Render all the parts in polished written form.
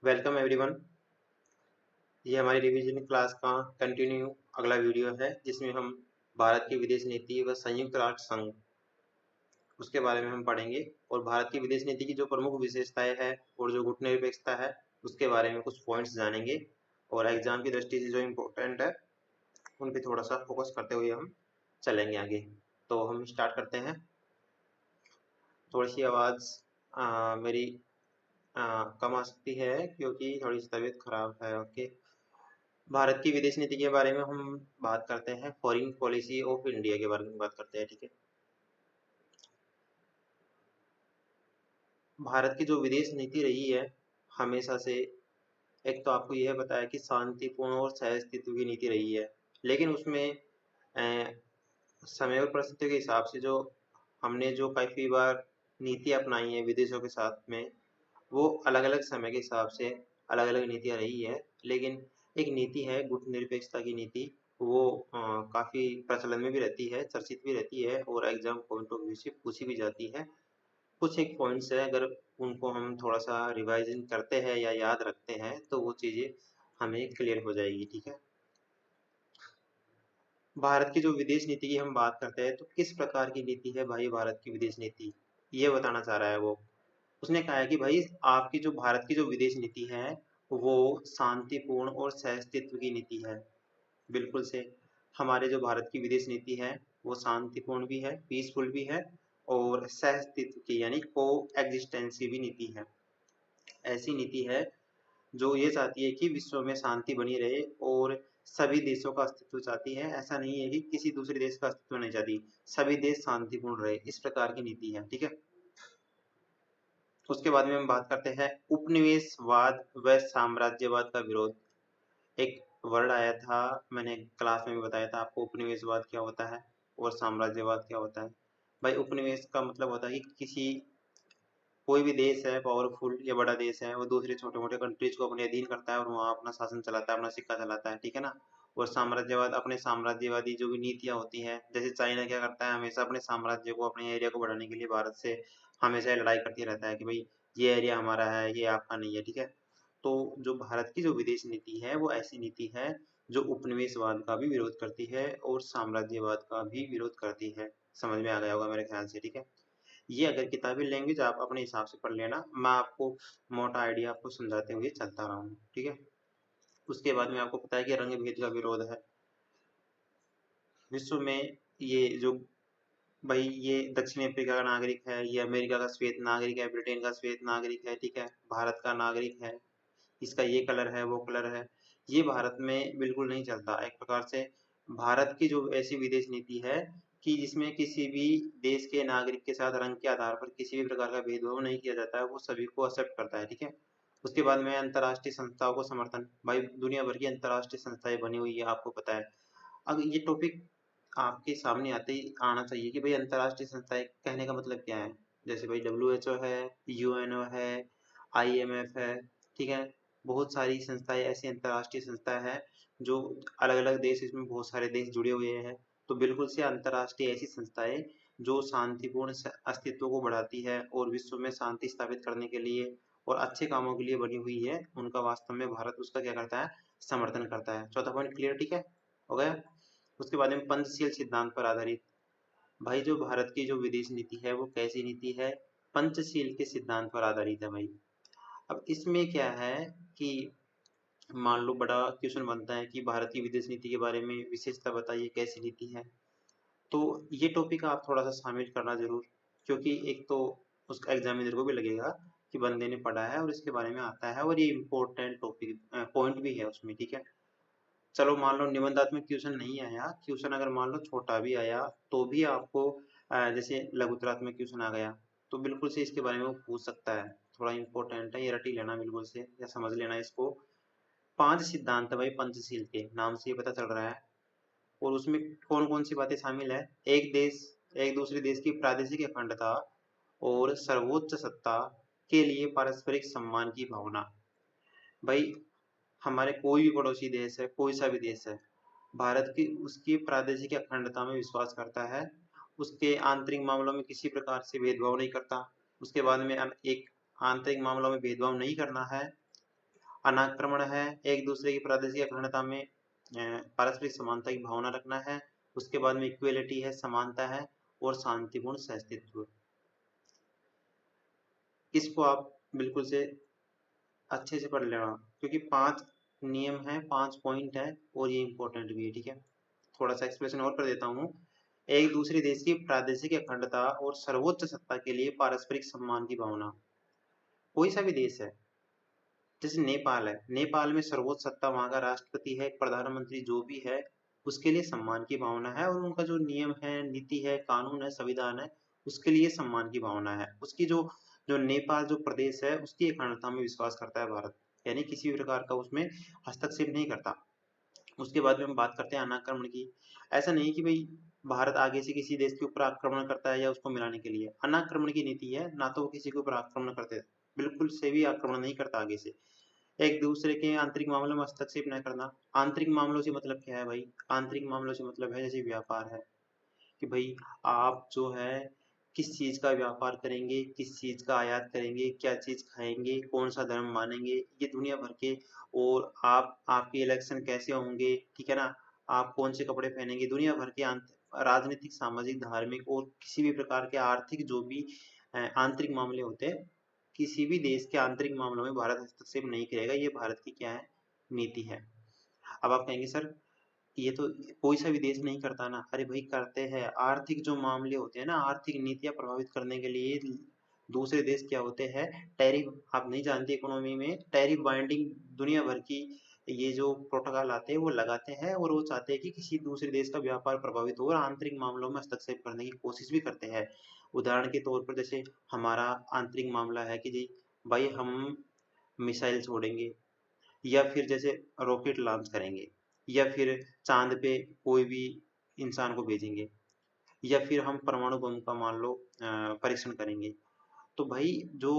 Welcome everyone. ये हमारी revision class का कंटिन्यू अगला वीडियो है जिसमें हम भारत की विदेश नीति व संयुक्त राष्ट्र संघ उसके बारे में हम पढ़ेंगे और भारत की विदेश नीति की जो प्रमुख विशेषताएं है और जो गुटनिरपेक्षता है उसके बारे में कुछ पॉइंट्स जानेंगे और एग्जाम की दृष्टि से जो इम्पोर्टेंट है उन पे थोड़ा सा फोकस करते हुए हम चलेंगे आगे। तो हम स्टार्ट करते हैं। थोड़ी सी आवाज़ मेरी कम आ सकती है क्योंकि थोड़ी सी तबीयत खराब है। ओके। भारत की विदेश नीति के बारे में हम बात करते हैं, फॉरेन पॉलिसी ऑफ इंडिया के बारे में बात करते हैं। ठीक है। भारत की जो विदेश नीति रही है हमेशा से, एक तो आपको यह पता है कि शांतिपूर्ण और सहअस्तित्व की नीति रही है, लेकिन उसमें अ, समय और परिस्थितियों के हिसाब से जो हमने जो काफी बार नीति अपनाई है विदेशों के साथ में, वो अलग अलग समय के हिसाब से अलग अलग नीतियाँ रही है। लेकिन एक नीति है गुटनिरपेक्षता की नीति, वो काफी प्रचलन में भी रहती है, चर्चित भी रहती है और एग्जाम पॉइंट ऑफ व्यू से पूछी भी जाती है। कुछ एक पॉइंट्स है, अगर उनको हम थोड़ा सा रिवाइजन करते हैं या याद रखते हैं तो वो चीजें हमें क्लियर हो जाएगी। ठीक है। भारत की जो विदेश नीति की हम बात करते हैं तो किस प्रकार की नीति है भाई भारत की विदेश नीति, ये बताना चाह रहा है वो। उसने कहा है कि भाई आपकी जो भारत की जो विदेश नीति है वो शांतिपूर्ण और सहअस्तित्व की नीति है। बिल्कुल से हमारे जो भारत की विदेश नीति है वो शांतिपूर्ण भी है, पीसफुल भी है और सहअस्तित्व की यानी को एग्जिस्टेंस की भी नीति है। ऐसी नीति है जो ये चाहती है कि विश्व में शांति बनी रहे और सभी देशों का अस्तित्व चाहती है। ऐसा नहीं है कि किसी दूसरे देश का अस्तित्व नहीं चाहती, सभी देश शांतिपूर्ण रहे, इस प्रकार की नीति है। ठीक है। उसके बाद में हम बात करते हैं उपनिवेशवाद व साम्राज्यवाद का विरोध। एक वर्ड आया था, मैंने क्लास में भी बताया था आपको, उपनिवेशवाद क्या होता है और साम्राज्यवाद क्या होता है। भाई उपनिवेश का मतलब होता है कि किसी कोई भी देश है पावरफुल या बड़ा देश है वो दूसरे छोटे मोटे कंट्रीज को अपने अधीन करता है और वहाँ अपना शासन चलाता है, अपना सिक्का चलाता है। ठीक है ना। और साम्राज्यवाद अपने साम्राज्यवादी जो भी नीतियाँ होती हैं, जैसे चाइना क्या करता है, हमेशा अपने साम्राज्य को अपने एरिया को बढ़ाने के लिए भारत से हमेशा लड़ाई करती रहता है कि भाई ये एरिया हमारा है, ये आपका नहीं है। ठीक है। तो जो भारत की जो विदेश नीति है वो ऐसी नीति है जो उपनिवेशवाद का भी विरोध करती है और साम्राज्यवाद का भी विरोध करती है। समझ में आ गया होगा मेरे ख्याल से। ठीक है। ये अगर किताबी लैंग्वेज आप अपने हिसाब से पढ़ लेना, मैं आपको मोटा आइडिया आपको समझाते हुए चलता रहा हूँ। ठीक है। उसके बाद में आपको पता है कि रंग भेद का विरोध है विश्व में। ये जो भाई ये दक्षिण अफ्रीका का नागरिक है, ये अमेरिका का श्वेत नागरिक है, ब्रिटेन का श्वेत नागरिक है, ठीक है, भारत का नागरिक है, इसका ये कलर है वो कलर है, ये भारत में बिल्कुल नहीं चलता। एक प्रकार से भारत की जो ऐसी विदेश नीति है कि जिसमें किसी भी देश के नागरिक के साथ रंग के आधार पर किसी भी प्रकार का भेदभाव नहीं किया जाता है, वो सभी को एक्सेप्ट करता है। ठीक है। उसके बाद में अंतर्राष्ट्रीय संस्थाओं को समर्थन, भाई दुनिया भर की अंतर्राष्ट्रीय संस्थाएं बनी हुई है, आपको पता है। अब ये टॉपिक आपके सामने आते ही आना चाहिए कि भाई अंतर्राष्ट्रीय संस्थाएं कहने का मतलब क्या है। जैसे भाई WHO है, UNO है, IMF है, ठीक है। बहुत सारी संस्थाएं ऐसी अंतर्राष्ट्रीय संस्थाएं हैं जो अलग अलग देश, इसमें बहुत सारे देश जुड़े हुए हैं। तो बिल्कुल से अंतर्राष्ट्रीय ऐसी संस्थाएं जो शांतिपूर्ण अस्तित्व को बढ़ाती है और विश्व में शांति स्थापित करने के लिए और अच्छे कामों के लिए बनी हुई है, उनका वास्तव में भारत उसका क्या करता है, समर्थन करता है। चौथा पॉइंट क्लियर। ठीक है, हो गया। उसके बाद में पंचशील सिद्धांत पर आधारित, भाई जो भारत की जो विदेश नीति है वो कैसी नीति है, पंचशील के सिद्धांत पर आधारित है भाई। अब इसमें क्या है कि मान लो बड़ा क्वेश्चन बनता है कि भारत की विदेश नीति के बारे में विशेषता बताइए, कैसी नीति है। तो ये टॉपिक आप थोड़ा सा शामिल करना जरूर, क्योंकि एक तो उसका एग्जामिनर को भी लगेगा कि बंदे ने पढ़ा है और इसके बारे में आता है और ये इम्पोर्टेंट टॉपिक पॉइंट भी है उसमें। ठीक है। चलो मान लो निबंधात्मक क्वेश्चन नहीं आया, क्वेश्चन अगर मान लो छोटा भी आया तो भी आपको जैसे लघुतरात्मक क्वेश्चन आ गया तो बिल्कुल से इसके बारे में वो पूछ सकता है। थोड़ा इंपॉर्टेंट है, ये रट ही लेना बिल्कुल से या समझ लेना इसको। 5 सिद्धांत है भाई पंचशील के, नाम से ही पता चल रहा है। और उसमें कौन कौन सी बातें शामिल है, एक देश एक दूसरे देश की प्रादेशिक अखंडता और सर्वोच्च सत्ता के लिए पारस्परिक सम्मान की भावना। भाई हमारे कोई भी पड़ोसी देश है, कोई सा भी देश है, भारत की उसकी प्रादेशिक अखंडता में विश्वास करता है, उसके आंतरिक मामलों में किसी प्रकार से भेदभाव नहीं करता। उसके बाद में एक आंतरिक मामलों में भेदभाव नहीं करना है अनाक्रमण है, एक दूसरे की प्रादेशिक अखंडता में पारस्परिक समानता की भावना रखना है। उसके बाद में इक्वेलिटी है, समानता है, और शांतिपूर्ण सहअस्तित्व। इसको आप बिल्कुल से अच्छे से पढ़ लेना, क्योंकि 5 नियम है, 5 पॉइंट है, और ये इंपॉर्टेंट भी है। ठीक है, थोड़ा सा एक्सप्लेनेशन और कर देता हूँ। एक दूसरे देश की प्रादेशिक अखंडता और सर्वोच्च सत्ता के लिए पारस्परिक सम्मान की भावना। कोई सा भी देश है, जैसे नेपाल है, नेपाल में सर्वोच्च सत्ता वहाँ का राष्ट्रपति है, प्रधानमंत्री जो भी है, उसके लिए सम्मान की भावना है, और उनका जो नियम है, नीति है, कानून है, संविधान है, उसके लिए सम्मान की भावना है। उसकी जो जो नेपाल जो प्रदेश है, उसकी अखंडता में विश्वास करता है भारत, यानी किसी भी प्रकार का उसमें हस्तक्षेप नहीं करता। उसके बाद में हम बात करते हैं अनाक्रमण की। ऐसा नहीं कि भाई भारत आगे से किसी देश के ऊपर आक्रमण करता है या उसको मिलाने के लिए। अनाक्रमण की नीति है, ना तो वो किसी के ऊपर आक्रमण करते, बिल्कुल से भी आक्रमण नहीं करता आगे से। एक दूसरे के आंतरिक मामलों में हस्तक्षेप न करना। आंतरिक मामलों से मतलब क्या है भाई? आंतरिक मामलों से मतलब है जैसे व्यापार है, कि भाई आप जो है किस चीज का व्यापार करेंगे, किस चीज का आयात करेंगे, क्या चीज खाएंगे, कौन सा धर्म मानेंगे, ये दुनिया भर के। और आप आपके इलेक्शन कैसे होंगे, ठीक है ना, आप कौन से कपड़े पहनेंगे, दुनिया भर के राजनीतिक, सामाजिक, धार्मिक और किसी भी प्रकार के आर्थिक जो भी आंतरिक मामले होते हैं, किसी भी देश के आंतरिक मामलों में भारत हस्तक्षेप नहीं करेगा। ये भारत की क्या है, नीति है। अब आप कहेंगे सर ये तो कोई सा भी देश नहीं करता ना। अरे भाई करते हैं। आर्थिक जो मामले होते हैं ना, आर्थिक नीतियां प्रभावित करने के लिए दूसरे देश क्या होते हैं, टैरिफ। आप नहीं जानते, इकोनॉमी में टैरिफ बाइंडिंग दुनिया भर की ये जो प्रोटोकॉल आते हैं वो लगाते हैं, और वो चाहते हैं कि किसी दूसरे देश का व्यापार प्रभावित हो, और आंतरिक मामलों में हस्तक्षेप करने की कोशिश भी करते हैं। उदाहरण के तौर पर जैसे हमारा आंतरिक मामला है कि जी भाई हम मिसाइल छोड़ेंगे, या फिर जैसे रॉकेट लॉन्च करेंगे, या फिर चांद पे कोई भी इंसान को भेजेंगे, या फिर हम परमाणु बम का मान लो परीक्षण करेंगे। तो भाई जो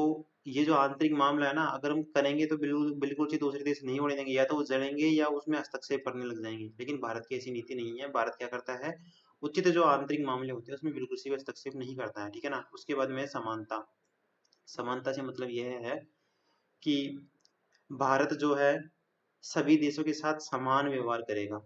ये जो आंतरिक मामला है ना, अगर हम करेंगे तो बिल्कुल बिल्कुल से दूसरे देश नहीं होने देंगे, या तो वो जलेंगे या उसमें हस्तक्षेप करने लग जाएंगे। लेकिन भारत की ऐसी नीति नहीं है। भारत क्या करता है, उचित जो आंतरिक मामले होते हैं उसमें बिल्कुल से भी हस्तक्षेप नहीं करता है। ठीक है ना। उसके बाद में समानता। समानता से मतलब यह है कि भारत जो है सभी देशों के साथ समान व्यवहार करेगा।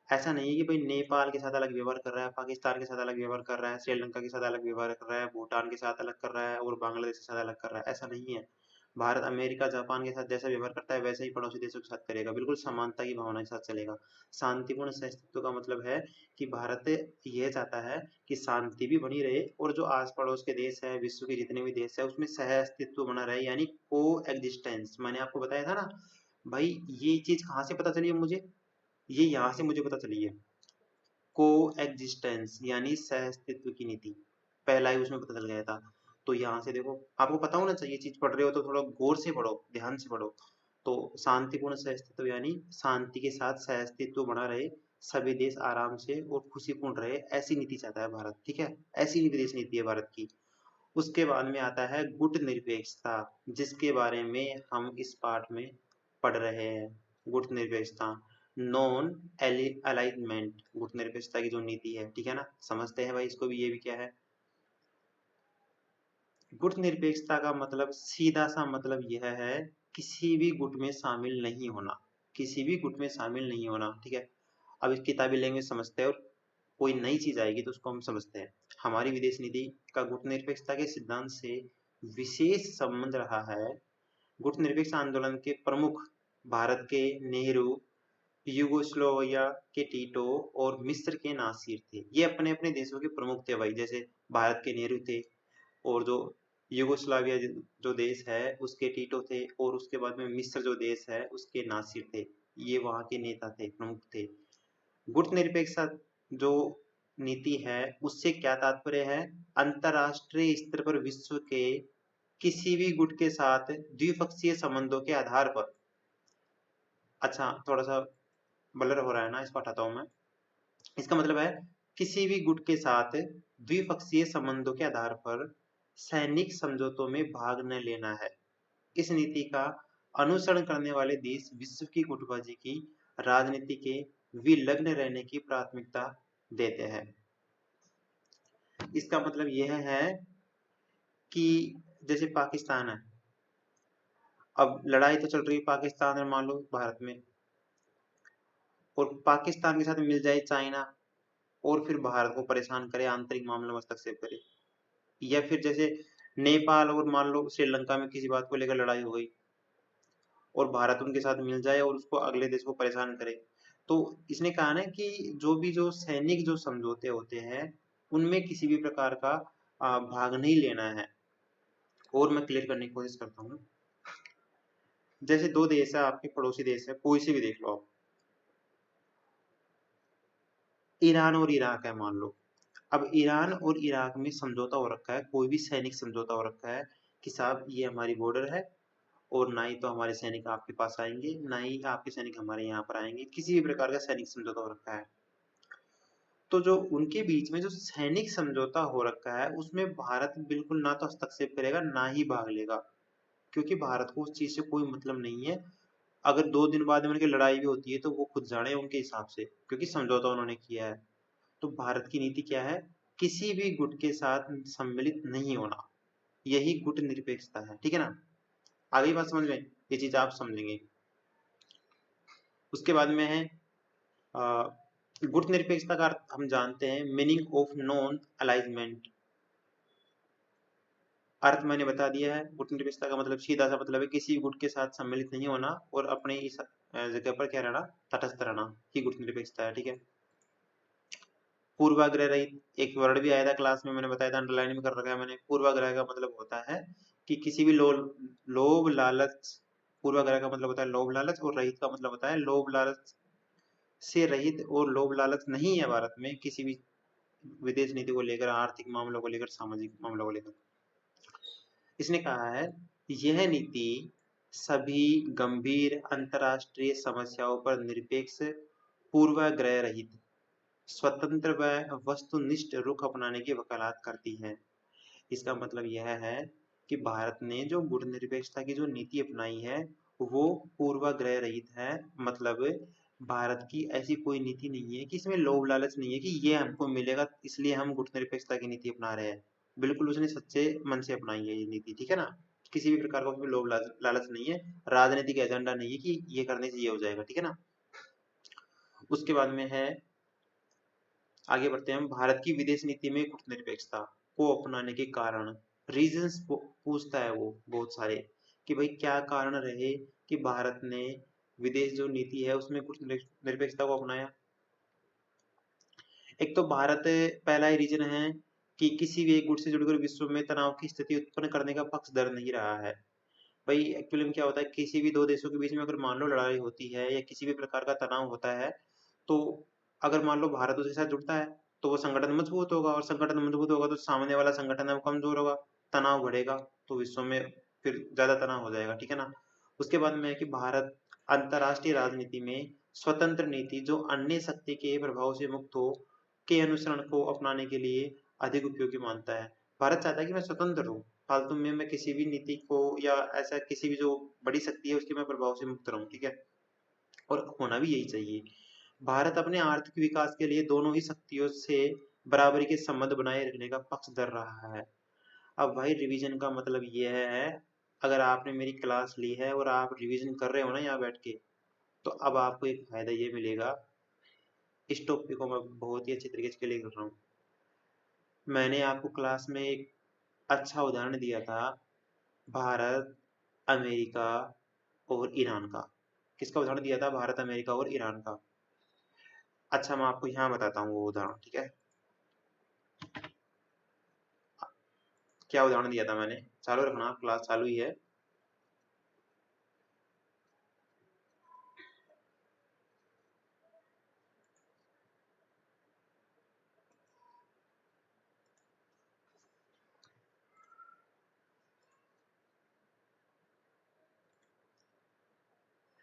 ऐसा नहीं है कि भाई नेपाल के साथ अलग व्यवहार कर रहा है, पाकिस्तान के साथ अलग व्यवहार कर रहा है, श्रीलंका के साथ अलग व्यवहार कर रहा है, भूटान के साथ अलग कर रहा है, और बांग्लादेश के साथ अलग कर रहा है। ऐसा नहीं है। भारत अमेरिका, जापान के साथ जैसा व्यवहार करता है वैसे ही पड़ोसी देशों के साथ करेगा। बिल्कुल समानता की भावना के साथ चलेगा। शांतिपूर्ण सहअस्तित्व का मतलब है कि भारत यह चाहता है कि शांति भी बनी रहे, और जो आस पड़ोस के देश है, विश्व के जितने भी देश है, उसमें सह अस्तित्व बना रहे, यानी को एग्जिस्टेंस। मैंने आपको बताया था ना भाई, ये चीज कहाँ से पता चली है मुझे? ये यहाँ से मुझे पता चली है। को एग्जिस्टेंस यानी सह अस्तित्व की नीति, पहला ही उसमें पता चल गया था। तो यहाँ से देखो, आपको पता होना चाहिए, चीज पढ़ रहे हो तो थोड़ा गौर से पढ़ो, ध्यान से पढ़ो। तो शांतिपूर्ण सह अस्तित्व यानी शांति के साथ सह अस्तित्व बना रहे, सभी देश आराम से और खुशीपूर्ण रहे, ऐसी नीति चाहता है भारत। ठीक है, ऐसी विदेश नीति है भारत की। उसके बाद में आता है गुट निरपेक्षता, जिसके बारे में हम इस पाठ में पढ़ रहे हैं। गुट निरपेक्षता, नॉन अलाइनमेंट, गुट निरपेक्षता की जो नीति है। ठीक है ना, समझते हैं भाई इसको भी, ये भी क्या है। गुट निरपेक्षता का मतलब, सीधा सा मतलब यह है, किसी भी गुट में शामिल नहीं होना। किसी भी गुट में शामिल नहीं होना। ठीक है। अब इस किताबी लैंग्वेज समझते हैं, और कोई नई चीज आएगी तो उसको हम समझते हैं। हमारी विदेश नीति का गुट निरपेक्षता के सिद्धांत से विशेष संबंध रहा है। गुट निरपेक्ष आंदोलन के प्रमुख भारत के नेहरू, युगोस्लोविया के टीटो और मिस्र के नासिर थे। ये अपने अपने देशों के प्रमुख थे भाई। जैसे भारत के नेहरू थे, और जो युगोस्लाविया जो देश है उसके टीटो थे, और उसके बाद में मिस्र जो देश है उसके नासिर थे। ये वहाँ के नेता थे, प्रमुख थे। गुट निरपेक्षता जो नीति है उससे क्या तात्पर्य है? अंतरराष्ट्रीय स्तर पर विश्व के किसी भी गुट के साथ द्विपक्षीय संबंधों के आधार पर। अच्छा, थोड़ा सा ब्लर हो रहा है ना, इसको हटाता हूं मैं। इसका मतलब है किसी भी गुट के साथ द्विपक्षीय संबंधों के आधार पर सैनिक समझौतों में भाग न लेना है। इस नीति का अनुसरण करने वाले देश विश्व की गुटबाजी की राजनीति के विलग्न रहने की प्राथमिकता देते हैं। इसका मतलब यह है कि जैसे पाकिस्तान है, अब लड़ाई तो चल रही है पाकिस्तान और मान लो भारत में, और पाकिस्तान के साथ मिल जाए चाइना और फिर भारत को परेशान करे, आंतरिक मामलों में हस्तक्षेप करे, या फिर जैसे नेपाल और मान लो श्रीलंका में किसी बात को लेकर लड़ाई हो गई और भारत उनके साथ मिल जाए और उसको अगले देश को परेशान करे। तो इसने कहा ना कि जो भी जो सैनिक जो समझौते होते हैं उनमें किसी भी प्रकार का भाग नहीं लेना है। और मैं क्लियर करने की कोशिश करता हूँ। जैसे दो देश है, आपके पड़ोसी देश है, कोई से भी देख लो आप, ईरान और इराक है मान लो। अब ईरान और इराक में समझौता हो रखा है, कोई भी सैनिक समझौता हो रखा है कि साहब ये हमारी बॉर्डर है और ना ही तो हमारे सैनिक आपके पास आएंगे, ना ही आपके सैनिक हमारे यहाँ पर आएंगे, किसी भी प्रकार का सैनिक समझौता हो रखा है। तो जो उनके बीच में जो सैनिक समझौता हो रखा है उसमें भारत बिल्कुल ना तो हस्तक्षेप करेगा ना ही भाग लेगा, क्योंकि भारत को उस चीज से कोई मतलब नहीं है। अगर 2 दिन बाद में उनकी लड़ाई भी होती है तो वो खुद जाने उनके हिसाब से, क्योंकि समझौता उन्होंने किया है। तो भारत की नीति क्या है? किसी भी गुट के साथ सम्मिलित नहीं होना, यही गुट निरपेक्षता है। ठीक है ना? आगे बात समझ में, ये चीज आप समझेंगे। उसके बाद में है गुट निरपेक्षता का अर्थ हम जानते हैं, मीनिंग ऑफ नॉन अलाइजमेंट। अर्थ मैंने बता दिया है। गुट निरपेक्षता का मतलब सीधा सा मतलब है किसी गुट के साथ सम्मिलित नहीं होना और अपने इस जगह पर क्या रहना, तटस्थ रहना, ही गुट निरपेक्षता है। ठीक है। पूर्वाग्रह रहित एक वर्ड भी आया था क्लास में, मैंने बताया था, अंडरलाइन में कर रखा है मैंने। पूर्वाग्रह का मतलब होता है कि किसी भी लोभ लालच, पूर्वाग्रह का मतलब होता है लोभ लालच, और रहित का मतलब होता है लोभ लालच से रहित, और लोभ लालच नहीं है भारत में किसी भी विदेश नीति को लेकर, आर्थिक मामलों को लेकर, सामाजिक मामलों को लेकर। इसने कहा है यह नीति सभी गंभीर अंतर्राष्ट्रीय समस्याओं पर निरपेक्ष, पूर्वाग्रह रहित, स्वतंत्र व वस्तुनिष्ठ रुख अपनाने की वकालत करती है। इसका मतलब यह है कि भारत ने जो गुट निरपेक्षता की जो नीति अपनाई है वो पूर्वाग्रह रहित है। मतलब भारत की ऐसी कोई नीति नहीं है कि इसमें लोभ लालच नहीं है कि ये हमको मिलेगा इसलिए हम गुट निरपेक्षता की नीति अपना रहे हैं। बिल्कुल उसने सच्चे मन से अपनाई है ये नीति। ठीक है ना? किसी भी प्रकार का उसमें लोभ लालच नहीं है, राजनीतिक एजेंडा नहीं है कि ये करने से ये हो जाएगा। ठीक है ना? उसके बाद में है, आगे बढ़ते हैं हम, भारत की विदेश नीति में गुटनिरपेक्षता को अपनाने के कारण, रीजंस पूछता है वो बहुत सारे, कि भाई क्या कारण रहे कि भारत ने विदेश जो नीति है उसमें गुटनिरपेक्षता को अपनाया। एक तो भारत, पहला ही रीजन है कि किसी भी एक गुट से जुड़कर विश्व में तनाव की स्थिति उत्पन्न करने का पक्षधर नहीं रहा है। भाई एक्चुअली में क्या होता है, किसी भी दो देशों के बीच में अगर मान लो लड़ाई होती है या किसी भी प्रकार का तनाव होता है, तो अगर मान लो भारत उसके साथ जुड़ता है तो वो संगठन मजबूत होगा, और संगठन मजबूत होगा तो सामने वाला संगठन है वो कमजोर होगा, तनाव बढ़ेगा, तो विश्व में फिर ज्यादा तनाव हो जाएगा। ठीक है ना? उसके बाद में है कि भारत अंतरराष्ट्रीय राजनीति में स्वतंत्र नीति जो अन्य शक्ति के प्रभाव से मुक्त हो के अनुसरण को अपनाने के लिए अधिक उपयोगी मानता है। भारत चाहता है कि मैं स्वतंत्र हूँ, फालतू में मैं किसी भी नीति को या ऐसा किसी भी जो बड़ी शक्ति है उसके मैं प्रभाव से मुक्त रहूं। ठीक है? और होना भी यही चाहिए। भारत अपने आर्थिक विकास के लिए दोनों ही शक्तियों से बराबरी के संबंध बनाए रखने का पक्षधर रहा है। अब भाई रिवीजन का मतलब यह है, अगर आपने मेरी क्लास ली है और आप रिवीजन कर रहे हो ना यहाँ बैठ के, तो अब आपको एक फायदा ये मिलेगा। इस टॉपिक को मैं बहुत ही अच्छे तरीके से क्लियर कर रहा हूँ। मैंने आपको क्लास में एक अच्छा उदाहरण दिया था, भारत, अमेरिका और ईरान का। किसका उदाहरण दिया था? भारत, अमेरिका और ईरान का। अच्छा मैं आपको यहाँ बताता हूँ वो उदाहरण। ठीक है? क्या उदाहरण दिया था मैंने? चालू रखना, क्लास चालू ही है।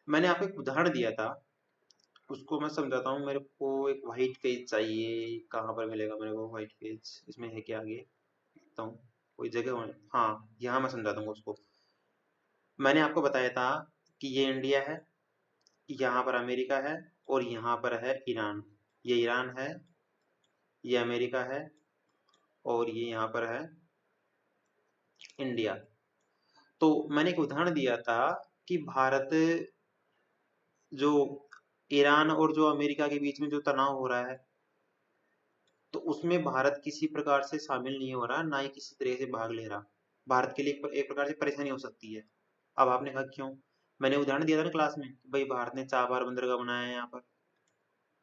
मैंने आपको एक उदाहरण दिया था, उसको मैं समझाता हूँ। मेरे को एक व्हाइट पेज चाहिए, कहाँ पर मिलेगा मेरे को व्हाइट पेज? इसमें है क्या? आगे देखता हूँ कोई जगह हाँ, यहाँ मैं समझा दूंगा उसको। मैंने आपको बताया था कि ये इंडिया है, यहाँ पर अमेरिका है, और यहाँ पर है ईरान। ये ईरान है, ये अमेरिका है, और ये यहाँ पर है इंडिया। तो मैंने एक उदाहरण दिया था कि भारत जो ईरान और जो अमेरिका के बीच में जो तनाव हो रहा है, तो उसमें भारत किसी प्रकार से शामिल नहीं हो रहा, ना ही किसी तरह से भाग ले रहा। भारत के लिए एक प्रकार से परेशानी हो सकती है। अब आपने कहा क्यों? मैंने उदाहरण दिया था ना क्लास में, भाई भारत ने चाबहार बंदरगाह बनाया है यहाँ पर,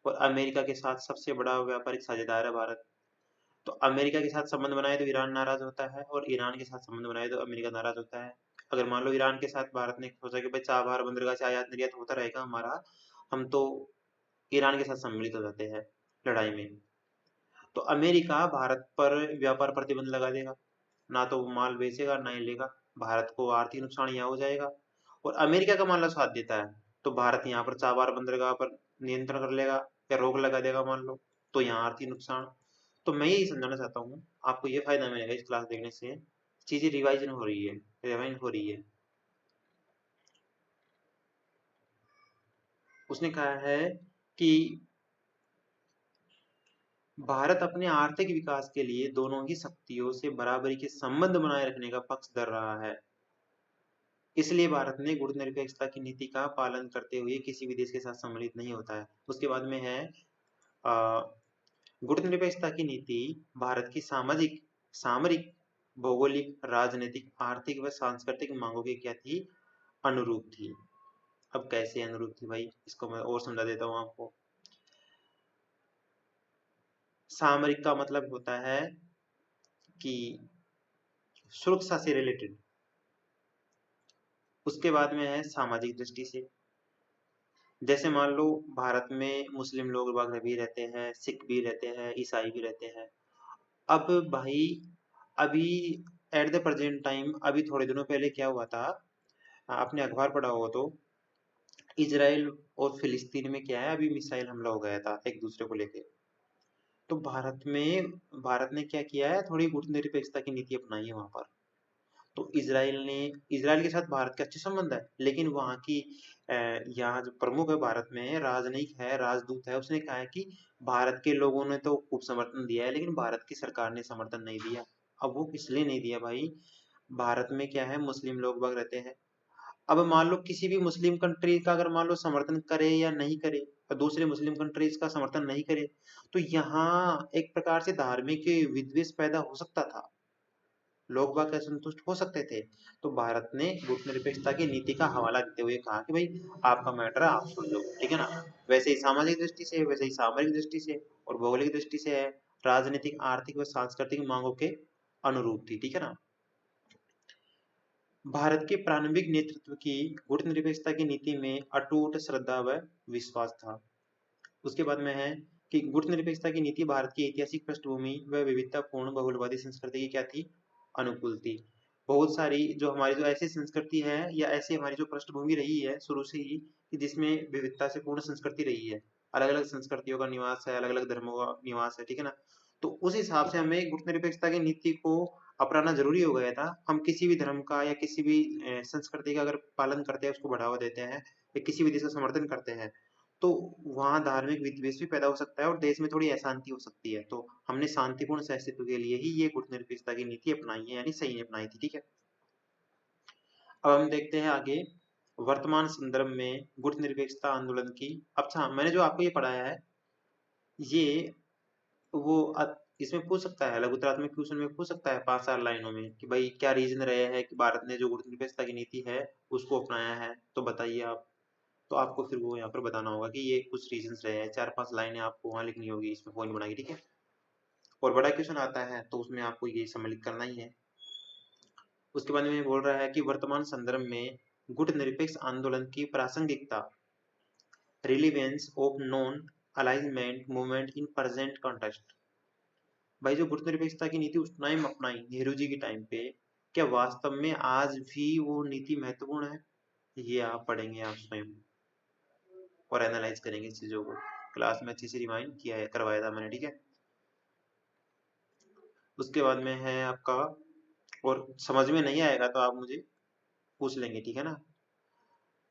और अमेरिका के साथ सबसे बड़ा व्यापारिक साझेदार है भारत। तो अमेरिका के साथ संबंध बनाए तो ईरान नाराज होता है, और ईरान के साथ संबंध बनाए तो अमेरिका नाराज होता है। अगर मान लो ईरान के साथ भारत ने सोचा कि भाई चाबहार बंदरगाह से आयात निर्यात होता रहेगा हमारा, हम तो ईरान के साथ सम्मिलित हो जाते हैं लड़ाई में, तो अमेरिका भारत पर व्यापार प्रतिबंध लगा देगा, ना तो वो माल बेचेगा ना ही लेगा। भारत को आर्थिक नुकसान यहाँ हो जाएगा। और अमेरिका का मान लो साथ देता है, तो भारत यहाँ पर चाबहार बंदरगाह पर नियंत्रण कर लेगा या रोक लगा देगा मान लो, तो यहाँ आर्थिक नुकसान। तो मैं यही समझाना चाहता हूँ, आपको ये फायदा मिलेगा इस क्लास देखने से, चीजें रिवाइजन हो रही है, रिवाइंड हो रही है। उसने कहा है कि भारत अपने आर्थिक विकास के लिए दोनों ही शक्तियों से बराबरी के संबंध बनाए रखने का पक्ष धर रहा है। इसलिए भारत ने गुटनिरपेक्षता की नीति का पालन करते हुए किसी भी देश के साथ सम्मिलित नहीं होता है। उसके बाद में है अ, गुटनिरपेक्षता की नीति भारत की सामाजिक, सामरिक, भौगोलिक, राजनीतिक, आर्थिक व सांस्कृतिक मांगों की क्या थी? अनुरूप थी। अब कैसे अनुरूप थी भाई, इसको मैं और समझा देता हूँ आपको। सामरिक का मतलब होता है कि सुरक्षा से रिलेटेड। उसके बाद में है सामाजिक दृष्टि से, जैसे मान लो भारत में मुस्लिम लोग बाग भी रहते हैं, सिख भी रहते हैं, ईसाई भी रहते हैं। अब भाई, अभी एट द प्रेजेंट टाइम, अभी थोड़े दिनों पहले क्या हुआ था, आपने अखबार पढ़ा होगा तो, इजराइल और फिलिस्तीन में क्या है, अभी मिसाइल हमला हो गया था एक दूसरे को लेके। तो भारत ने क्या किया है, थोड़ी गुटनिरपेक्षता की नीति अपनाई है वहां पर। तो इजराइल के साथ भारत के अच्छे संबंध है, लेकिन वहाँ की यहाँ जो प्रमुख है भारत में, राजनयिक है, राजदूत है, उसने कहा है कि भारत के लोगों ने तो खूब समर्थन दिया है, लेकिन भारत की सरकार ने समर्थन नहीं दिया। अब वो इसलिए नहीं दिया भाई, भारत में क्या है, मुस्लिम लोग बाग रहते हैं। अब मान लो किसी भी मुस्लिम कंट्री का अगर मान लो समर्थन करे या नहीं करे, और दूसरे मुस्लिम कंट्रीज का समर्थन नहीं करे, तो यहाँ एक प्रकार से धार्मिक विद्वेष पैदा हो सकता था, लोग बाग असंतुष्ट हो सकते थे। तो भारत ने गुटनिरपेक्षता की नीति का हवाला देते हुए कहा कि भाई आपका मैटर है, आप सुन लो, ठीक है ना। वैसे ही सामाजिक दृष्टि से, वैसे ही सामरिक दृष्टि से और भौगोलिक दृष्टि से है, राजनीतिक, आर्थिक व सांस्कृतिक मांगों के अनुरूप थी, ठीक है ना। भारत के प्रारंभिक नेतृत्व की गुटनिरपेक्षता की नीति में अटूट श्रद्धा व विश्वास था। उसके बाद में है कि गुटनिरपेक्षता की नीति भारत की ऐतिहासिक पृष्ठभूमि व विविधतापूर्ण बहुलवादी संस्कृति की क्या थी? अनुकूल थी। बहुत सारी जो हमारी जो ऐसी संस्कृति है, या ऐसी हमारी जो पृष्ठभूमि रही है शुरू से ही, कि जिसमें विविधता से पूर्ण संस्कृति रही है, अलग अलग संस्कृतियों का निवास है, अलग अलग धर्मों का निवास है, ठीक है ना। तो उस हिसाब से हमें गुटनिरपेक्षता की नीति को अपनाना जरूरी हो गया था। हम किसी भी धर्म का या किसी भी संस्कृति का अगर पालन करते हैं, उसको बढ़ावा देते हैं, या किसी भी देश का समर्थन करते हैं, तो वहाँ धार्मिक विद्वेष भी पैदा हो सकता है और देश में थोड़ी अशांति हो सकती है। तो हमने शांतिपूर्ण सहअस्तित्व के लिए ही ये गुटनिरपेक्षता की नीति अपनाई है, यानी सही अपनाई थी, ठीक है। अब हम देखते हैं आगे, वर्तमान संदर्भ में गुटनिरपेक्षता आंदोलन की। अच्छा, मैंने जो आपको ये पढ़ाया है, ये वो इसमें पूछ सकता है, लघुतरात्मक क्वेश्चन में पूछ सकता है 5-4 लाइनों में, कि भाई क्या रीजन रहे हैं कि भारत ने जो गुटनिरपेक्षता की नीति है उसको अपनाया है, तो बताइए आप। तो आपको फिर वो यहाँ पर बताना होगा कि ये कुछ रीजंस रहे हैं, 4-5 लाइनें आपको वहाँ लिखनी होगी, इसमें पॉइंट बनाएगी, ठीक है। और बड़ा क्वेश्चन आता है तो उसमें आपको ये सम्मिलित करना ही है। उसके बाद में बोल रहा है कि वर्तमान संदर्भ में गुटनिरपेक्ष आंदोलन की प्रासंगिकता, relevance of non alignment movement in present context. भाई जो गुटनिरपेक्षता की नीति उस टाइम अपनाई नेहरू जी के टाइम पे, क्या वास्तव में आज भी वो नीति महत्वपूर्ण है? ये आप पढ़ेंगे आप स्वयं, और एनालाइज करेंगे इस चीजों को। क्लास में अच्छे से रिवाइंड किया है, करवाया था मैंने, ठीक है। उसके बाद में है आपका, और समझ में नहीं आएगा तो आप मुझे पूछ लेंगे, ठीक है ना।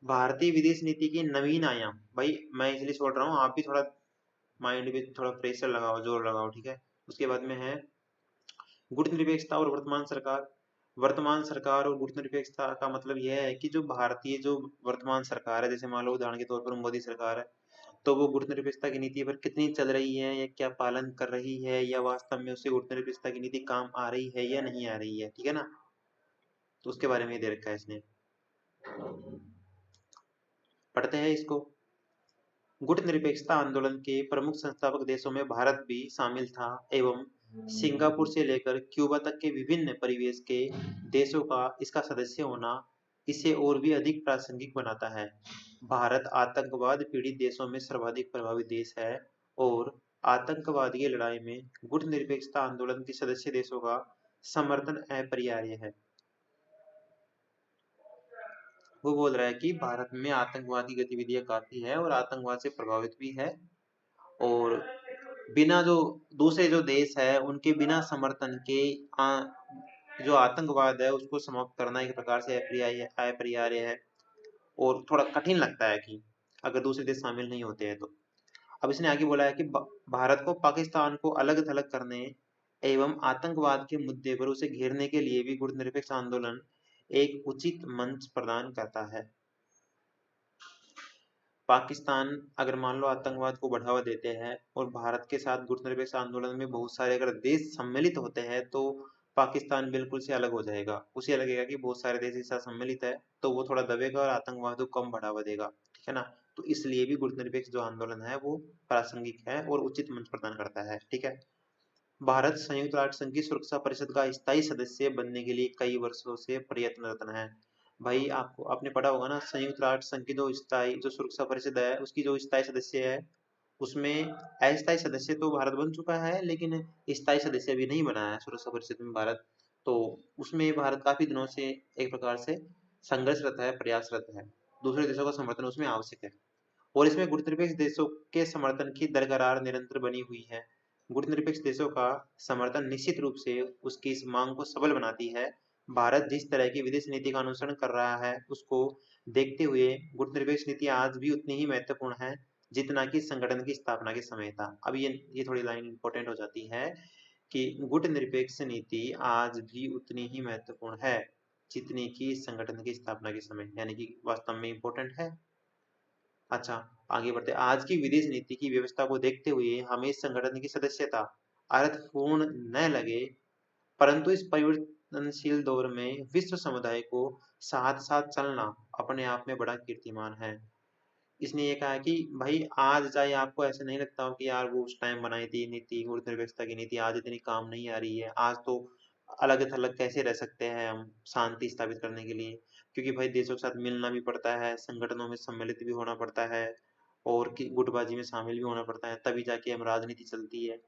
भारतीय विदेश नीति के नवीन आयाम, भाई मैं इसलिए छोड़ रहा हूँ, आप भी थोड़ा माइंड पे थोड़ा प्रेशर लगाओ, जोर लगाओ, ठीक है। उसके बाद में है गुटनिरपेक्षता और वर्तमान सरकार। वर्तमान सरकार और गुटनिरपेक्षता का मतलब यह है कि जो भारतीय जो वर्तमान सरकार है, जैसे मान लो उदाहरण के तौर पर मोदी सरकार है, तो वो गुटनिरपेक्षता की नीति पर कितनी चल रही है या क्या पालन कर रही है, या वास्तव में उससे गुटनिरपेक्षता की नीति काम आ रही है या नहीं आ रही है, ठीक है ना। तो उसके बारे में ये दे रखा है इसने, पढ़ते हैं इसको। गुटनिरपेक्षता आंदोलन के प्रमुख संस्थापक देशों में भारत भी शामिल था एवं सिंगापुर से लेकर क्यूबा तक के विभिन्न परिवेश के देशों का इसका सदस्य होना इसे और भी अधिक प्रासंगिक बनाता है। भारत आतंकवाद पीड़ित देशों में सर्वाधिक प्रभावित देश है और आतंकवाद की लड़ाई में गुटनिरपेक्षता आंदोलन के सदस्य देशों का समर्थन अपरिहार्य है। वो बोल रहा है कि भारत में आतंकवाद की गतिविधियां काफी है और आतंकवाद से प्रभावित भी है, और बिना जो दूसरे जो देश है उनके बिना समर्थन के जो आतंकवाद है उसको समाप्त करना एक प्रकार से अपरिहार्य है और थोड़ा कठिन लगता है कि अगर दूसरे देश शामिल नहीं होते हैं तो। अब इसने आगे बोला है कि भारत को पाकिस्तान को अलग थलग करने एवं आतंकवाद के मुद्दे पर उसे घेरने के लिए भी गुटनिरपेक्ष आंदोलन एक उचित मंच प्रदान करता है। पाकिस्तान अगर मान लो आतंकवाद को बढ़ावा देते हैं और भारत के साथ गुटनिरपेक्ष आंदोलन में बहुत सारे अगर देश सम्मिलित होते हैं तो पाकिस्तान बिल्कुल से अलग हो जाएगा। उसे लगेगा कि बहुत सारे देश एक साथ सम्मिलित है तो वो थोड़ा दबेगा और आतंकवाद को कम बढ़ावा देगा, ठीक है ना। तो इसलिए भी गुटनिरपेक्ष जो आंदोलन है वो प्रासंगिक है और उचित मंच प्रदान करता है, ठीक है। भारत संयुक्त राष्ट्र संघ की सुरक्षा परिषद का स्थायी सदस्य बनने के लिए कई वर्षों से प्रयत्नरत है। भाई आपको आपने पढ़ा होगा ना, संयुक्त राष्ट्र संघ की जो स्थायी जो सुरक्षा परिषद है उसकी जो स्थायी सदस्य है उसमें अस्थायी सदस्य तो भारत बन चुका है लेकिन स्थायी सदस्य अभी नहीं बना है सुरक्षा परिषद में भारत। तो उसमें भारत काफी दिनों से एक प्रकार से संघर्षरत है, प्रयासरत है। दूसरे देशों का समर्थन उसमें आवश्यक है और इसमें गुटनिरपेक्ष देशों के समर्थन की दरकरार निरंतर बनी हुई है। गुटनिरपेक्ष देशों का समर्थन निश्चित रूप से उसकी इस मांग को सबल बनाती है। भारत जिस तरह की विदेश नीति का अनुसरण कर रहा है उसको देखते हुए गुटनिरपेक्ष नीति आज भी उतनी ही महत्वपूर्ण है जितना कि संगठन की स्थापना के समय था। अब ये थोड़ी लाइन इंपॉर्टेंट हो जाती है कि गुटनिरपेक्ष नीति आज भी उतनी ही महत्वपूर्ण है जितनी कि संगठन की स्थापना के समय, यानी कि वास्तव में इंपॉर्टेंट है। अच्छा, आगे बढ़ते आज की विदेश नीति की व्यवस्था को देखते हुए हमें इस संगठन की सदस्यता अर्थपूर्ण न लगे, परंतु इस परिवर्तनशील दौर में विश्व समुदाय को साथ साथ चलना अपने आप में बड़ा कीर्तिमान है। इसने ये कहा कि भाई आज चाहे आपको ऐसे नहीं लगता हो कि यार वो उस टाइम बनाई थी नीति गुरुनिरपेक्षता की नीति आज इतनी काम नहीं आ रही है, आज तो अलग थलग कैसे रह सकते हैं हम शांति स्थापित करने के लिए, क्योंकि भाई देशों के साथ मिलना भी पड़ता है, संगठनों में सम्मिलित भी होना पड़ता है और की गुटबाजी में शामिल भी होना पड़ता है, तभी जाके हम राजनीति चलती है।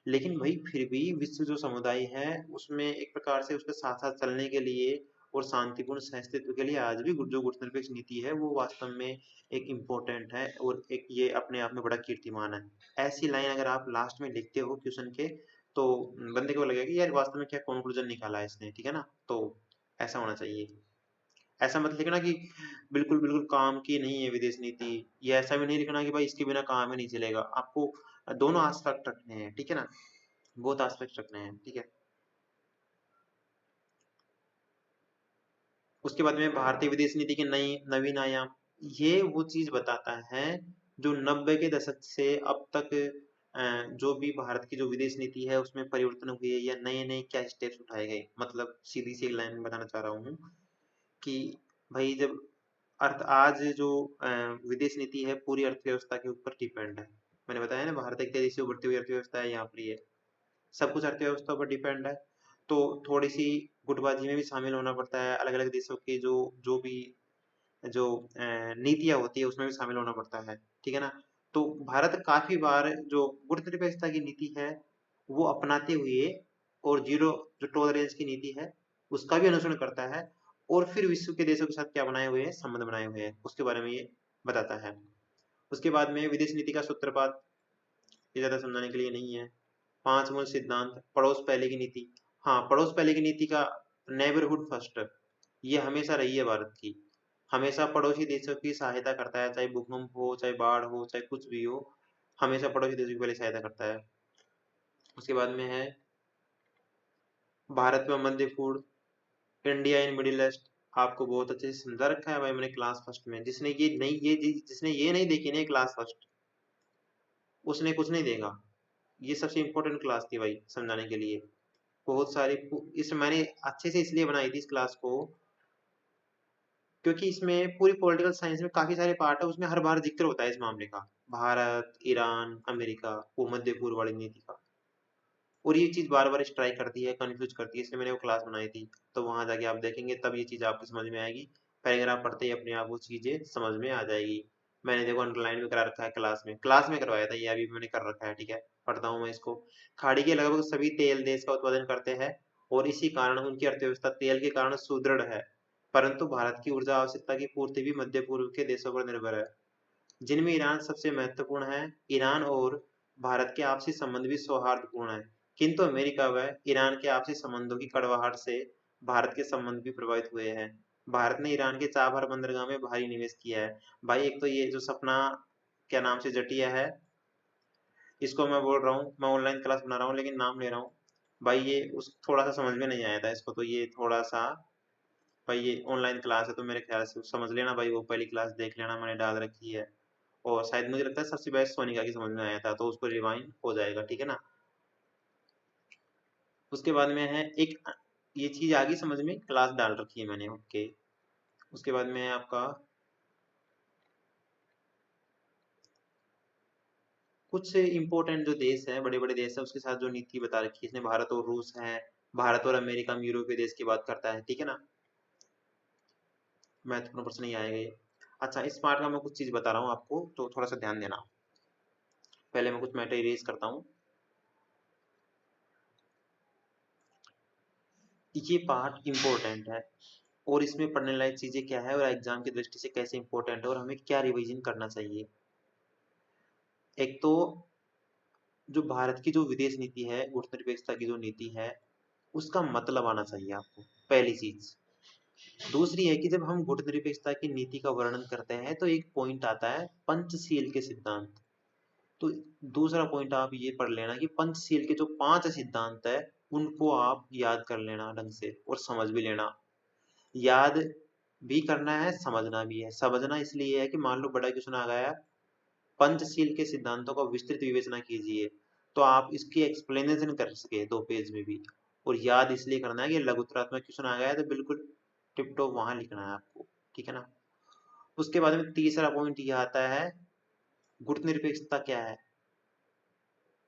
लेकिन भाई फिर भी विश्व जो समुदाय है उसमें एक प्रकार से उसके साथ साथ चलने के लिए और शांतिपूर्ण सहअस्तित्व के लिए आज भी जो गुटनिरपेक्ष नीति है वो वास्तव में एक इम्पोर्टेंट है और एक ये अपने आप में बड़ा कीर्तिमान है। ऐसी लाइन अगर आप लास्ट में लिखते हो क्वेश्चन के तो बंदे को लगेगा कि यार वास्तव में क्या कंक्लूजन निकाला है इसने, ठीक है ना। तो ऐसा होना चाहिए। ऐसा मत लिखना कि बिल्कुल बिल्कुल काम की नहीं है विदेश नीति, ये ऐसा भी नहीं लिखना कि भाई इसके बिना काम ही नहीं चलेगा। आपको दोनों एस्पेक्ट रखने हैं, ठीक है ना, बहुत एस्पेक्ट रखने हैं, ठीक है। उसके बाद में भारतीय विदेश नीति के नई नवीन आयाम, ये वो चीज बताता है जो 90 के दशक से अब तक जो भी भारत की जो विदेश नीति है उसमें परिवर्तन हुए या नए नए क्या स्टेप्स उठाए गए। मतलब सीधी सी लाइन में बताना चाह रहा हूँ कि भाई जब आज जो विदेश नीति है पूरी अर्थव्यवस्था के ऊपर डिपेंड है। मैंने बताया ना भारत एक तेजी से उभरती हुई अर्थव्यवस्था है, यहाँ पर ये सब कुछ अर्थव्यवस्था पर डिपेंड है। तो थोड़ी सी गुटबाजी में भी शामिल होना पड़ता है, अलग अलग देशों की जो जो भी जो नीतियां होती है उसमें भी शामिल होना पड़ता है, ठीक है ना। तो भारत काफी बार जो गुटनिरपेक्षता की नीति है वो अपनाते हुए और जीरो जो टॉलरेंस की नीति है उसका भी अनुसरण करता है और फिर विश्व के देशों के साथ क्या बनाए हुए हैं, संबंध बनाए हुए हैं, उसके बारे में ये बताता है। उसके बाद में विदेश नीति का सूत्रपात ये ज्यादा समझाने के लिए नहीं है। 5 मूल सिद्धांत, पड़ोस पहले की नीति। हाँ, पड़ोस पहले की नीति का नेबरहुड फर्स्ट, ये हमेशा रही है भारत की। हमेशा पड़ोसी देशों की सहायता करता है, चाहे भूकंप हो, चाहे बाढ़ हो, चाहे कुछ भी हो, हमेशा पड़ोसी देशों की पहले सहायता करता है। उसके बाद में है भारत में मध्य पूर्व, इंडिया इन मिडिल ईस्ट आपको बहुत अच्छे से समझा रखा है भाई मैंने क्लास फर्स्ट में। जिसने ये नहीं देखी ना क्लास फर्स्ट, उसने कुछ नहीं देगा। ये सबसे इम्पोर्टेंट क्लास थी भाई समझाने के लिए। बहुत सारी इस मैंने अच्छे से इसलिए बनाई थी इस क्लास को, क्योंकि इसमें पूरी पॉलिटिकल साइंस में काफी सारे पार्ट है, उसमें हर बार जिक्र होता है इस मामले का, भारत, ईरान, अमेरिका, वो मध्य पूर्व वाली नीति का। और ये चीज बार बार स्ट्राइक करती है, कंफ्यूज करती है, इसलिए मैंने वो क्लास बनाई थी। तो वहां जाके आप देखेंगे तब ये चीज आपको समझ में आएगी। पैराग्राफ पढ़ते ही अपने आप वो चीजें समझ में आ जाएगी। मैंने देखो अंडरलाइन भी करा रखा है क्लास में करवाया था, ये अभी मैंने कर रखा है, ठीक है। पढ़ता हूँ मैं इसको। खाड़ी के लगभग सभी तेल देश का उत्पादन करते हैं और इसी कारण उनकी अर्थव्यवस्था तेल के कारण सुदृढ़ है। परंतु भारत की ऊर्जा आवश्यकता की पूर्ति भी मध्य पूर्व के देशों पर निर्भर है, जिनमें ईरान सबसे महत्वपूर्ण है। ईरान और भारत के आपसी संबंध भी सौहार्दपूर्ण है, किंतु अमेरिका व ईरान के आपसी संबंधों की कड़वाहट से भारत के संबंध भी प्रभावित हुए हैं। भारत ने ईरान के चाबहार बंदरगाह में भारी निवेश किया है। भाई एक तो ये जो सपना क्या नाम से जटिया है, इसको मैं बोल रहा हूँ, मैं ऑनलाइन क्लास बना रहा हूँ लेकिन नाम ले रहा हूँ। भाई ये उस थोड़ा सा समझ में नहीं आया था इसको, तो ये थोड़ा सा, भाई ये ऑनलाइन क्लास है तो मेरे ख्याल से समझ लेना भाई, वो पहली क्लास देख लेना, मैंने डाल रखी है। और शायद मुझे लगता है सबसे बेस्ट सोनिका की समझ में आया था, तो उसको रिवाइंड हो जाएगा, ठीक है ना। उसके बाद में है एक, ये चीज आ गई समझ में, क्लास डाल रखी है मैंने, ओके। उसके बाद में है आपका कुछ इंपॉर्टेंट जो देश है, बड़े बड़े देश है, उसके साथ जो नीति बता रखी है इसने, भारत और रूस है, भारत और अमेरिका में यूरोपीय देश की बात करता है, ठीक है ना। महत्वपूर्ण प्रश्न नहीं आएगा ये। अच्छा इस पार्ट का मैं कुछ चीज बता रहा हूँ आपको, तो थोड़ा सा ध्यान देना। पहले मैं कुछ मैटर इरेज करता हूँ। ये पार्ट इम्पोर्टेंट है और इसमें पढ़ने लायक चीजें क्या है और एग्जाम की दृष्टि से कैसे इंपॉर्टेंट है और हमें क्या रिवीजन करना चाहिए। एक तो जो भारत की जो विदेश नीति है, गुटनिरपेक्षता की जो नीति है, उसका मतलब आना चाहिए आपको, पहली चीज। दूसरी है कि जब हम गुटनिरपेक्षता की नीति का वर्णन करते हैं तो एक पॉइंट आता है पंचशील के सिद्धांत। तो दूसरा पॉइंट आप ये पढ़ लेना कि पंचशील के जो 5 सिद्धांत है उनको आप याद कर लेना ढंग से और समझ भी लेना। याद भी करना है, समझना भी है। समझना इसलिए है कि मान लो बड़ा क्वेश्चन आ गया, पंचशील के सिद्धांतों का विस्तृत विवेचना कीजिए, तो आप इसकी एक्सप्लेनेशन कर सके 2 पेज में भी। और याद इसलिए करना है कि लघुतरात्मक क्वेश्चन आ गया है तो बिल्कुल टिप टॉप वहां लिखना है आपको, ठीक है ना। उसके बाद में तीसरा पॉइंट ये आता है, गुटनिरपेक्षता क्या है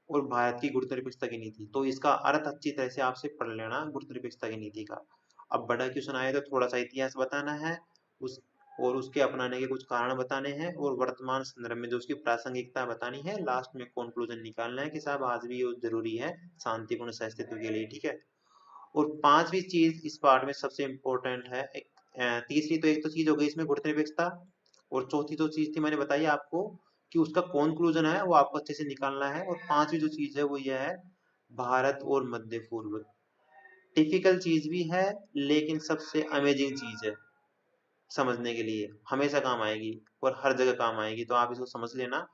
और भारत की गुटनिरपेक्षता की नीति। तो इसका अर्थ अच्छी तरह से आपसे पढ़ लेना गुटनिरपेक्षता की नीति का। अब बड़ा क्वेश्चन आए तो थोड़ा सा इतिहास बताना है उस, और उसके अपनाने के कुछ कारण बताने हैं और वर्तमान संदर्भ में जो उसकी प्रासंगिकता बतानी है। लास्ट में कंक्लूजन निकालना है कि साहब आज भी ये जरूरी है शांतिपूर्ण सहअस्तित्व के लिए, ठीक है। और पांचवी चीज इस पार्ट में सबसे इंपॉर्टेंट है, एक तीसरी तो एक तो चीज हो गई इसमें गुरुत्वाकर्षण, और चौथी जो चीज थी मैंने बताई आपको कि उसका कंक्लूजन है वो आपको अच्छे से निकालना है। और पांचवी जो चीज है वो ये है, भारत और मध्य पूर्व। टिपिकल चीज भी है लेकिन सबसे अमेजिंग चीज है, समझने के लिए हमेशा काम आएगी और हर जगह काम आएगी, तो आप इसको समझ लेना।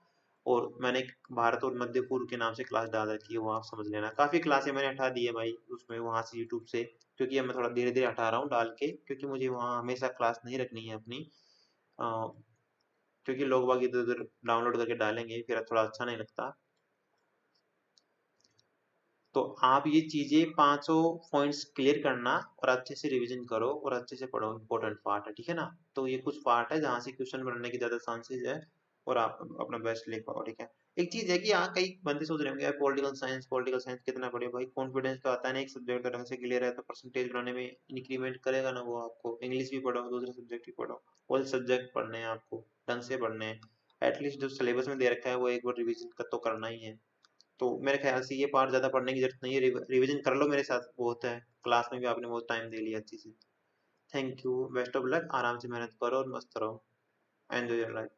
और मैंने एक भारत और मध्य पूर्व के नाम से क्लास डाल रखी है, वो आप समझ लेना। काफी क्लासें मैंने हटा दी है भाई उसमें, वहां से यूट्यूब से, क्योंकि अब मैं थोड़ा धीरे धीरे हटा रहा हूँ डाल के, क्योंकि मुझे वहाँ हमेशा क्लास नहीं रखनी है अपनी। क्योंकि लोग बाग इधर उधर डाउनलोड करके डालेंगे फिर थोड़ा अच्छा नहीं लगता। तो आप ये चीजें पांचों पॉइंट्स क्लियर करना और अच्छे से रिवीजन करो और अच्छे से पढ़ो, इंपॉर्टेंट पार्ट है, ठीक है ना। तो ये कुछ पार्ट है जहाँ से क्वेश्चन बनने की ज्यादा चांसेस है और आप अपना बेस्ट लिख पाओ, ठीक है। एक चीज है कि यहाँ कई बंदे सोच रहे होंगे यार पॉलिटिकल साइंस कितना पढ़े भाई, कॉन्फिडेंस तो आता है ना, एक सब्जेक्ट का ढंग से क्लियर है तो परसेंटेज बनाने में इंक्रीमेंट करेगा ना वो आपको। इंग्लिश भी पढ़ो, दूसरे सब्जेक्ट भी पढ़ो, ऑल सब्जेक्ट पढ़ने हैं आपको, ढंग से पढ़ने हैं। एटलीस्ट जो सिलेबस में दे रखा है वो एक बार रिविजन का तो करना ही है। तो मेरे ख्याल से ये पार्ट ज्यादा पढ़ने की जरूरत नहीं है, रिवीजन कर लो मेरे साथ, बहुत है। क्लास में भी आपने बहुत टाइम दे लिया अच्छी से। Thank you, best of luck, आराम से मेहनत करो और मस्त रहो, एंजॉय योर लाइफ।